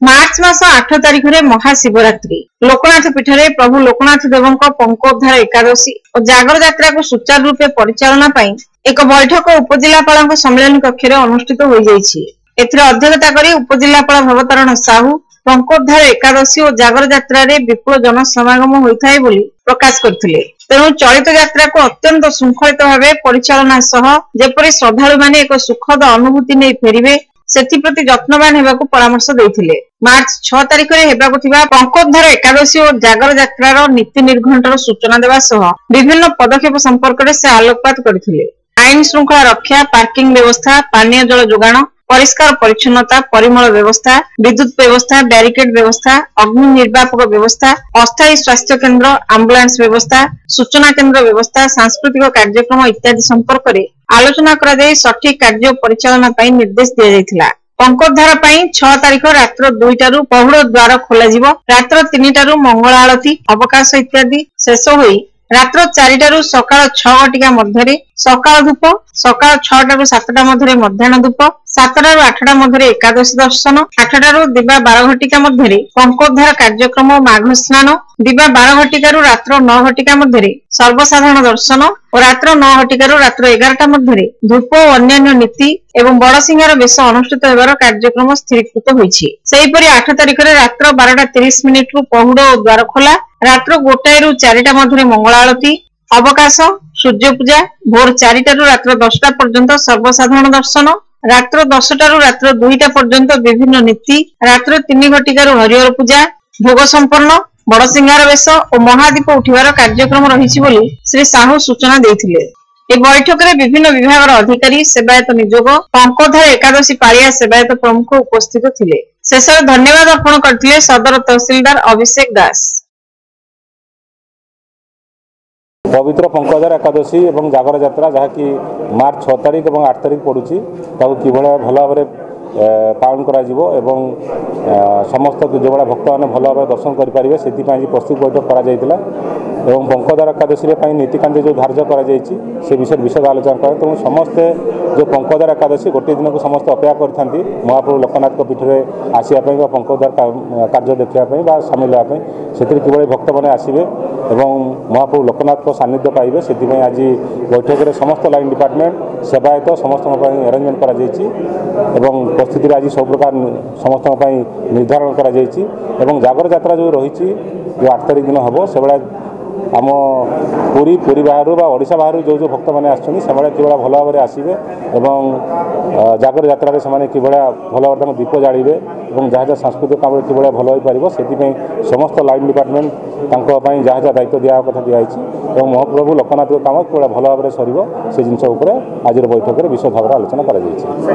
मार्च मास 8 तारिख में महाशिवरात्रि लोकनाथ पीठ में प्रभु लोकनाथ देवों पंकोद्धार एकादशी और जागर यात्रा को सुचारू रूपे परिचालना पाई एक बैठक उपजिलापाल सम्मेलन कक्ष में अनुष्ठित हो जाइछि। एथिरे अध्यक्षता करी उपजिलापाल भवतारण साहू पंकोद्धार एकादशी और जागर यात्रा रे विपुल जनसमागम होइथाय बोली प्रकाश करथिले। तेणु चलित यात्रा को अत्यंत श्रृंखलित भाव परिचालना सह जेपरि श्रद्धालु माने एक सुखद अनुभूति नहीं फेरिबे सेथिप्रति जत्नवान हेबाकू परामर्श देइथिले। मार्च 6 तारिख में हेबाकू थिबा पंकोद्धार एकादशी और जागर यात्रार नीति निर्घंटर सूचना देवा सह विभिन्न पदक्षेप संपर्क में से आलोकपात करथिले। आईन श्रृंखला रक्षा, पार्किंग व्यवस्था, पानीय जल जोगाण, परिष्कार परिच्छन्नता, परिमल व्यवस्था, विद्युत व्यवस्था, बैरिकेड व्यवस्था, अग्नि निर्वापक व्यवस्था, अस्थायी स्वास्थ्य केन्द्र, आम्बुलांस व्यवस्था, सूचना केन्द्र व्यवस्था, सांस्कृतिक कार्यक्रम इत्यादि संपर्क में आलोचना करा जाय सठिक कार्य परिचालना पाई निर्देश दिया जायथिला। पंकोद्धार पाई 6 तारिख रात्र 2टारू पहुड़ द्वार खोल रात्र 3टारू मंगल आरती अवकाश इत्यादि शेष होई रात्र 4टारू सकाळ 6 घटिका मध्य सकाळ धूप, सकाळ 6टारू 7टा मध्य मध्याह्न धूप, 7टारू 8टा मध्य एकादशी दर्शन, 8टारू दिवा 12 घटिका मध्य पंकोद्धार कार्यक्रम माघ स्नान, दिवा 12 घटिकारू रात्र 9 घटिका मध्य सर्वसाधारण दर्शन और रात्र 9 घटिकारू रात्र 11टा मध्य धूप और अन्यान्य नीति एवं बड़सिंहार बेश अनुष्ठित होबार कार्यक्रम स्थिरीकृत होइछि। सेहिपरि 8 तारिख रे रात्र 12:30 रु पहुड़ और द्वार खोला, रात्र 1टारू 4टा मध्य मंगल आरती अवकाश, सूर्य पूजा, भोर 4टारू रात्र 10टा पर्यंत सर्वसाधारण दर्शन, रात्र 10टारू रात्र 2टा पर्यंत विभिन्न नीति, रात्र 3 घटिकारू हरिहर पूजा, भोग संपन्न, बड़सिंहार बेश और महादीप उठिबार कार्यक्रम रहिछि बोली श्री साहू सूचना देथिले। ए बैठक में विभिन्न विभाग अधिकारी, सेवायत निजोग, पंकोद्धार एकादशी पालिया सेवायत प्रमुख उपस्थित थिले। शेष धन्यवाद अर्पण करथिले सदर तहसीलदार अभिषेक दास। पवित्र पंकोद्धार एकादशी और जागर यात्रा जहाँकि मार्च 6 तारिख और 8 तारिख पड़ुछि कि भल भाव पालन करा जिवो एवं समस्त जो भक्त मैंने भल भाव दर्शन करेंगे से प्रस्तुत बैठक करा एवं पंकोद्धार एकादशी नीतिकांति जो धार्य कर विषय विशद आलोचना करें। तेणु समस्ते जो पंकोद्धार एकादशी गोटे दिन को समस्त अपेक्षा करते महाप्रभु लोकनाथ पीठ में आसवाई पंकोद्धार कार्य देखापी सामिल होगापी से किभली भक्त मैंने आसवे एवं महाप्रभु लोकनाथ को सानिध्य पाइबे से आज बैठक में समस्त लाइन डिपार्टमेंट सेवायत समस्त अरेंजमेंट कर परिस्थिति आज सब प्रकार समस्त निर्धारण कर जागर यात्रा जो रही जो 8 तारिख दिन हम से आम पुरी बाहर ओडिशा बाहर जो भक्त मैंने आसमें कि भल भाव आसवे और जागर यात्रा से कि भल भाव दीप जाड़े और जहाँ सांस्कृतिक काम कि भल हो पार से समस्त लाइन डिपार्टमेंट जहाँ दायित्व दिया कथा दिखाई और महाप्रभु लोकनाथ काम कि भल भाव सर से जिनस आज बैठक में विशद भाव आलोचना कर।